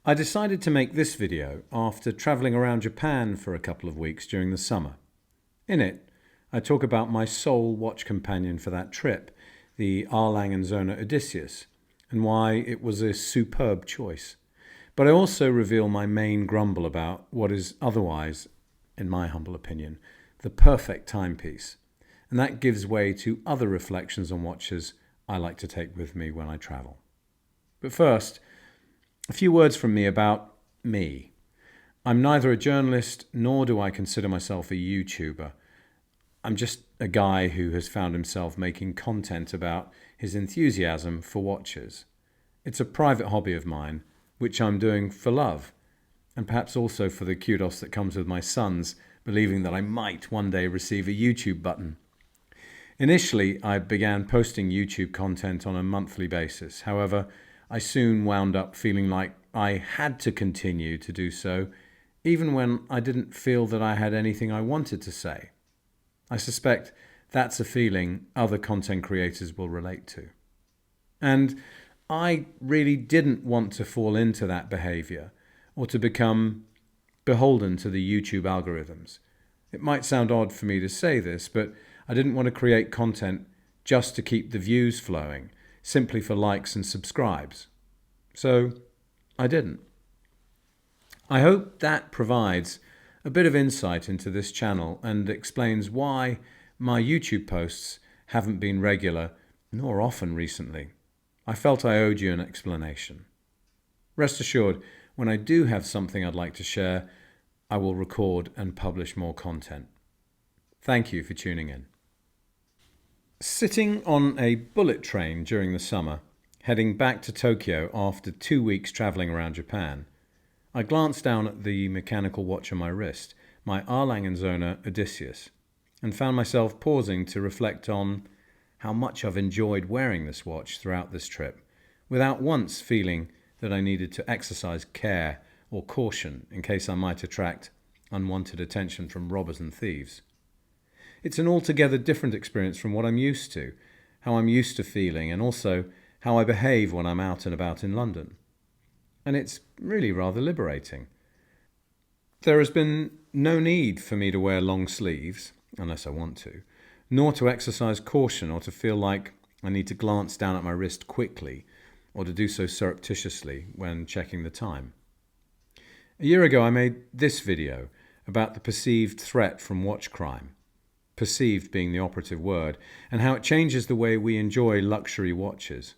I decided to make this video after travelling around Japan for a couple of weeks during the summer. In it, I talk about my sole watch companion for that trip, the Lange Söhne Odysseus, and why it was a superb choice. But I also reveal my main grumble about what is otherwise, in my humble opinion, the perfect timepiece. And that gives way to other reflections on watches I like to take with me when I travel. But first, a few words from me about me. I'm neither a journalist nor do I consider myself a YouTuber. I'm just a guy who has found himself making content about his enthusiasm for watches. It's a private hobby of mine, which I'm doing for love, and perhaps also for the kudos that comes with my sons believing that I might one day receive a YouTube button. Initially, I began posting YouTube content on a monthly basis. However, I soon wound up feeling like I had to continue to do so, even when I didn't feel that I had anything I wanted to say. I suspect that's a feeling other content creators will relate to. And I really didn't want to fall into that behavior or to become beholden to the YouTube algorithms. It might sound odd for me to say this, but I didn't want to create content just to keep the views flowing, simply for likes and subscribes. So I didn't. I hope that provides a bit of insight into this channel and explains why my YouTube posts haven't been regular nor often recently. I felt I owed you an explanation. Rest assured, when I do have something I'd like to share, I will record and publish more content. Thank you for tuning in. Sitting on a bullet train during the summer, heading back to Tokyo after 2 weeks travelling around Japan, I glanced down at the mechanical watch on my wrist, my Lange Söhne Odysseus, and found myself pausing to reflect on how much I've enjoyed wearing this watch throughout this trip, without once feeling that I needed to exercise care or caution in case I might attract unwanted attention from robbers and thieves. It's an altogether different experience from what I'm used to, how I'm used to feeling, and also how I behave when I'm out and about in London. And it's really rather liberating. There has been no need for me to wear long sleeves, unless I want to, nor to exercise caution or to feel like I need to glance down at my wrist quickly or to do so surreptitiously when checking the time. A year ago I made this video about the perceived threat from watch crime, perceived being the operative word, and how it changes the way we enjoy luxury watches.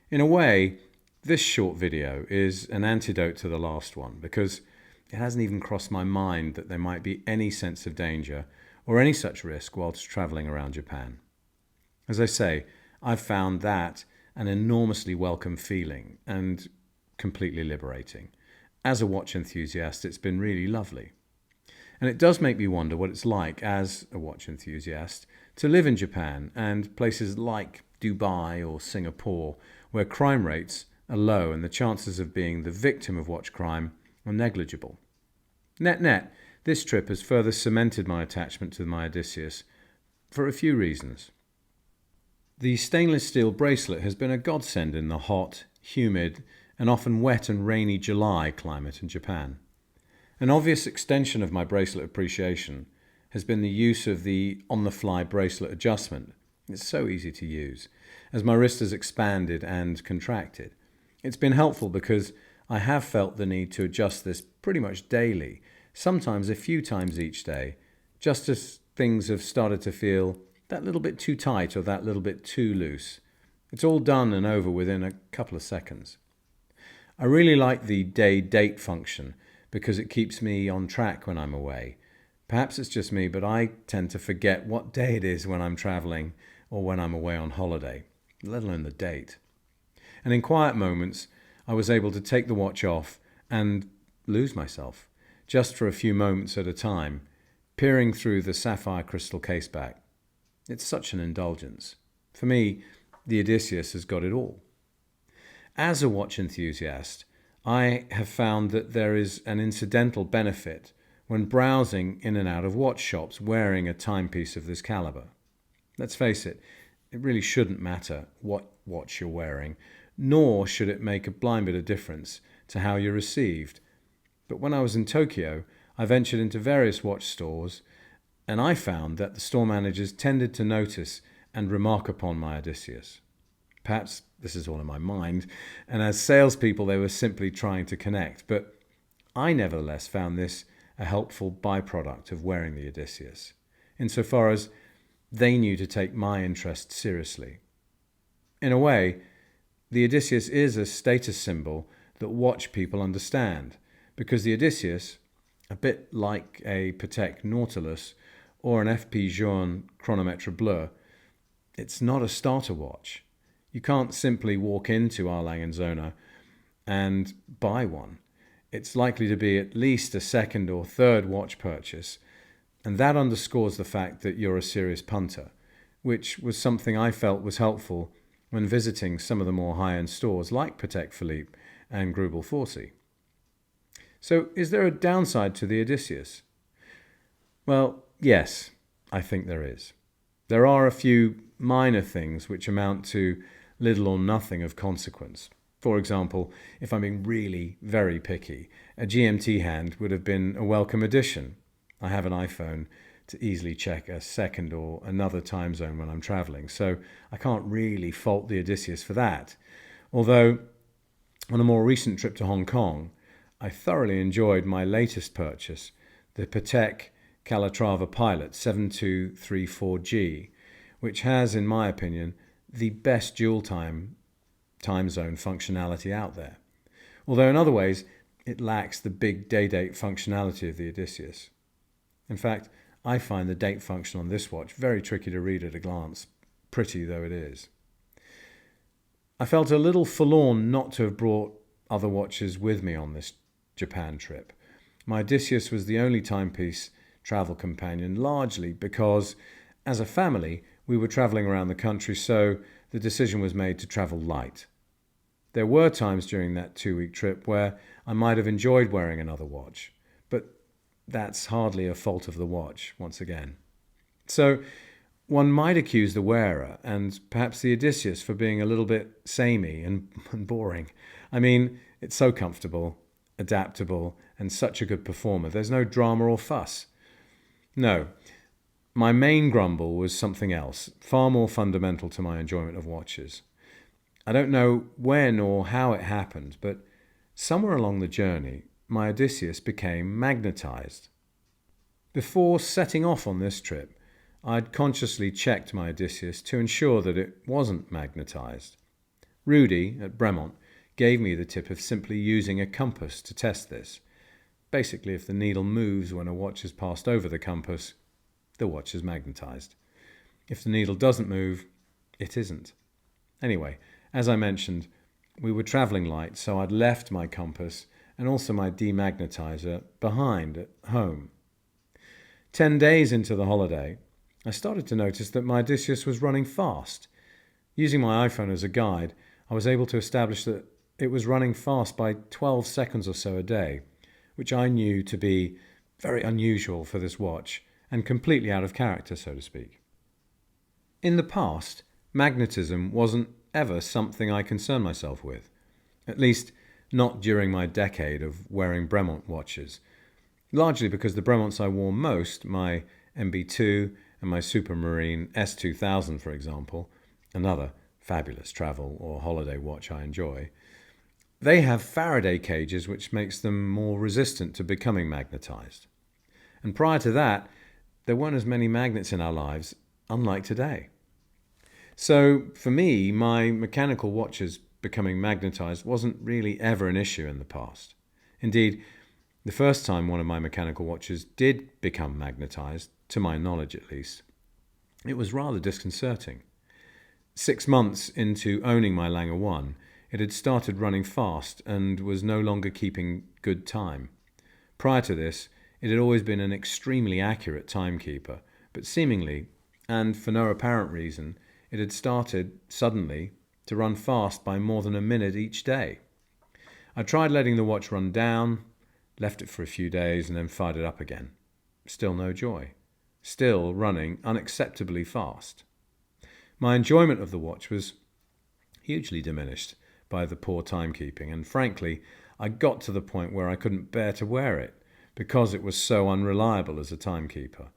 In a way, this short video is an antidote to the last one because it hasn't even crossed my mind that there might be any sense of danger or any such risk whilst travelling around Japan. As I say, I've found that an enormously welcome feeling and completely liberating. As a watch enthusiast, it's been really lovely. And it does make me wonder what it's like, as a watch enthusiast, to live in Japan and places like Dubai or Singapore, where crime rates are low and the chances of being the victim of watch crime are negligible. Net-net, this trip has further cemented my attachment to my Odysseus for a few reasons. The stainless steel bracelet has been a godsend in the hot, humid, and often wet and rainy July climate in Japan. An obvious extension of my bracelet appreciation has been the use of the on-the-fly bracelet adjustment. It's so easy to use, as my wrist has expanded and contracted. It's been helpful because I have felt the need to adjust this pretty much daily, sometimes a few times each day, just as things have started to feel that little bit too tight or that little bit too loose. It's all done and over within a couple of seconds. I really like the day-date function because it keeps me on track when I'm away. Perhaps it's just me, but I tend to forget what day it is when I'm travelling or when I'm away on holiday, let alone the date. And in quiet moments, I was able to take the watch off and lose myself, just for a few moments at a time, peering through the sapphire crystal caseback. It's such an indulgence. For me, the Odysseus has got it all. As a watch enthusiast, I have found that there is an incidental benefit when browsing in and out of watch shops wearing a timepiece of this caliber. Let's face it, it really shouldn't matter what watch you're wearing, nor should it make a blind bit of difference to how you're received. But when I was in Tokyo, I ventured into various watch stores, and I found that the store managers tended to notice and remark upon my Odysseus. Perhaps this is all in my mind, and as salespeople they were simply trying to connect, but I nevertheless found this a helpful byproduct of wearing the Odysseus, insofar as they knew to take my interest seriously. In a way, the Odysseus is a status symbol that watch people understand, because the Odysseus, a bit like a Patek Nautilus or an FP Journe Chronometre Bleu, it's not a starter watch. You can't simply walk into Alangesohne and buy one. It's likely to be at least a second or third watch purchase, and that underscores the fact that you're a serious punter, which was something I felt was helpful when visiting some of the more high-end stores like Patek Philippe and Greubel Forsey. So is there a downside to the Odysseus? Well, yes, I think there is. There are a few minor things which amount to little or nothing of consequence. For example, if I'm being really very picky, a GMT hand would have been a welcome addition. I have an iPhone to easily check a second or another time zone when I'm traveling, so I can't really fault the Odysseus for that. Although, on a more recent trip to Hong Kong, I thoroughly enjoyed my latest purchase, the Patek Calatrava Pilot 7234G, which has, in my opinion, the best dual time zone functionality out there. Although in other ways, it lacks the big day-date functionality of the Odysseus. In fact, I find the date function on this watch very tricky to read at a glance, pretty though it is. I felt a little forlorn not to have brought other watches with me on this Japan trip. My Odysseus was the only timepiece travel companion, largely because, as a family, we were travelling around the country, so the decision was made to travel light. There were times during that 2-week trip where I might have enjoyed wearing another watch, but that's hardly a fault of the watch, once again. So one might accuse the wearer, and perhaps the Odysseus, for being a little bit samey and boring. I mean, it's so comfortable, adaptable, and such a good performer. There's no drama or fuss. No, my main grumble was something else, far more fundamental to my enjoyment of watches. I don't know when or how it happened, but somewhere along the journey, my Odysseus became magnetized. Before setting off on this trip, I'd consciously checked my Odysseus to ensure that it wasn't magnetized. Rudy at Bremont gave me the tip of simply using a compass to test this. Basically, if the needle moves when a watch has passed over the compass, the watch is magnetized. If the needle doesn't move, it isn't. Anyway, as I mentioned, we were travelling light, so I'd left my compass and also my demagnetizer behind at home. 10 days into the holiday, I started to notice that my Odysseus was running fast. Using my iPhone as a guide, I was able to establish that it was running fast by 12 seconds or so a day, which I knew to be very unusual for this watch and completely out of character, so to speak. In the past, magnetism wasn't ever something I concerned myself with, at least not during my decade of wearing Bremont watches, largely because the Bremonts I wore most, my MB2 and my Supermarine S2000 for example, another fabulous travel or holiday watch I enjoy, they have Faraday cages which makes them more resistant to becoming magnetized. And prior to that, there weren't as many magnets in our lives, unlike today. So for me, my mechanical watches becoming magnetized wasn't really ever an issue in the past. Indeed, the first time one of my mechanical watches did become magnetized, to my knowledge at least, it was rather disconcerting. 6 months into owning my Lange 1, it had started running fast and was no longer keeping good time. Prior to this, it had always been an extremely accurate timekeeper, but seemingly, and for no apparent reason, it had started, suddenly, to run fast by more than a minute each day. I tried letting the watch run down, left it for a few days, and then fired it up again. Still no joy. Still running unacceptably fast. My enjoyment of the watch was hugely diminished by the poor timekeeping, and frankly, I got to the point where I couldn't bear to wear it because it was so unreliable as a timekeeper.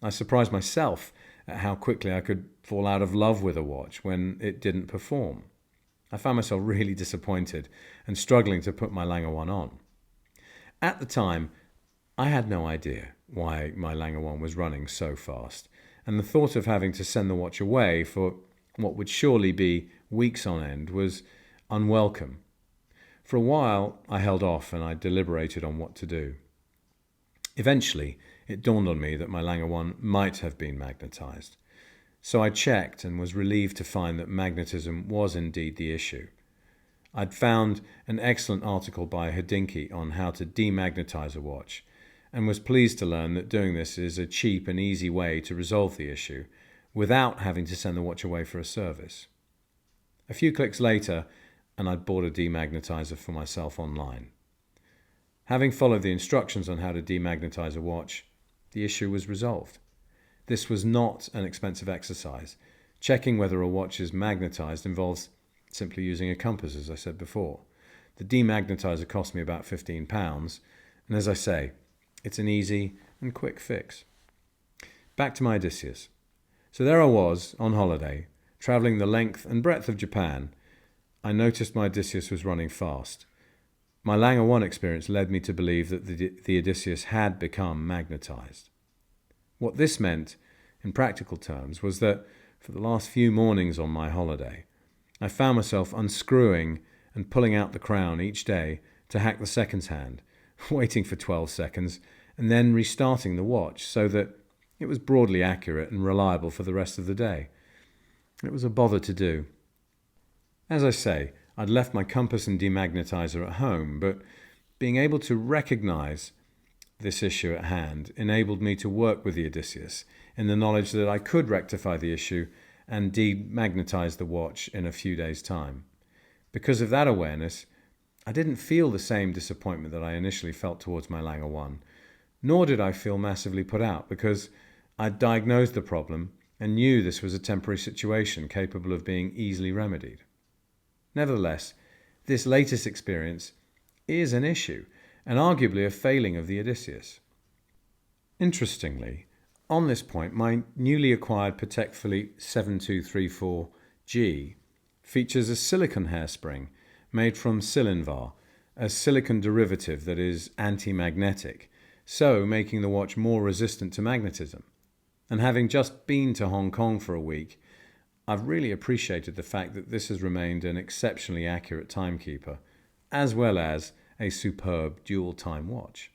I surprised myself at how quickly I could fall out of love with a watch when it didn't perform. I found myself really disappointed and struggling to put my Lange one on. At the time, I had no idea why my Lange one was running so fast, and the thought of having to send the watch away for what would surely be weeks on end was unwelcome. For a while, I held off and I deliberated on what to do. Eventually, it dawned on me that my Lange one might have been magnetized. So I checked and was relieved to find that magnetism was indeed the issue. I'd found an excellent article by Hodinkee on how to demagnetize a watch, and was pleased to learn that doing this is a cheap and easy way to resolve the issue without having to send the watch away for a service. A few clicks later, and I'd bought a demagnetizer for myself online. Having followed the instructions on how to demagnetize a watch, the issue was resolved. This was not an expensive exercise. Checking whether a watch is magnetized involves simply using a compass, as I said before. The demagnetizer cost me about £15, and as I say, it's an easy and quick fix. Back to my Odysseus. So there I was, on holiday, travelling the length and breadth of Japan. I noticed my Odysseus was running fast. My Lange 1 experience led me to believe that the Odysseus had become magnetized. What this meant, in practical terms, was that for the last few mornings on my holiday, I found myself unscrewing and pulling out the crown each day to hack the seconds hand, waiting for 12 seconds, and then restarting the watch so that it was broadly accurate and reliable for the rest of the day. It was a bother to do. As I say, I'd left my compass and demagnetizer at home, but being able to recognize this issue at hand enabled me to work with the Odysseus in the knowledge that I could rectify the issue and demagnetize the watch in a few days' time. Because of that awareness, I didn't feel the same disappointment that I initially felt towards my Lange 1, nor did I feel massively put out because I'd diagnosed the problem and knew this was a temporary situation capable of being easily remedied. Nevertheless, this latest experience is an issue, and arguably a failing of the Odysseus. Interestingly, on this point, my newly acquired Patek Philippe 7234G features a silicon hairspring made from Silinvar, a silicon derivative that is anti-magnetic, so making the watch more resistant to magnetism. And having just been to Hong Kong for a week, I've really appreciated the fact that this has remained an exceptionally accurate timekeeper, as well as a superb dual-time watch.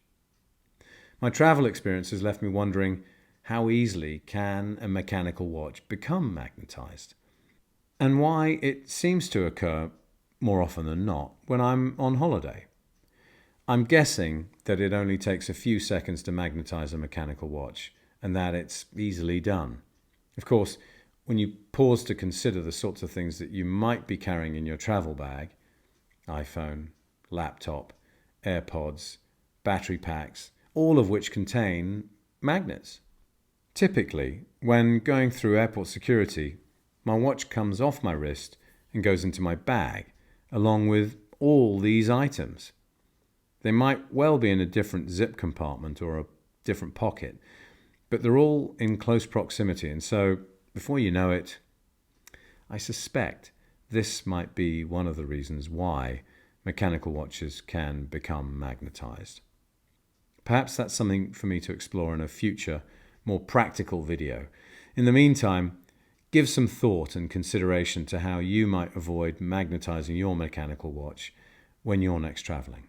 My travel experience has left me wondering, how easily can a mechanical watch become magnetized? And why it seems to occur, more often than not, when I'm on holiday. I'm guessing that it only takes a few seconds to magnetize a mechanical watch, and that it's easily done. Of course, when you pause to consider the sorts of things that you might be carrying in your travel bag, iPhone, laptop, AirPods, battery packs, all of which contain magnets. Typically, when going through airport security, my watch comes off my wrist and goes into my bag, along with all these items. They might well be in a different zip compartment or a different pocket, but they're all in close proximity, and so, before you know it, I suspect this might be one of the reasons why mechanical watches can become magnetized. Perhaps that's something for me to explore in a future, more practical video. In the meantime, give some thought and consideration to how you might avoid magnetizing your mechanical watch when you're next traveling.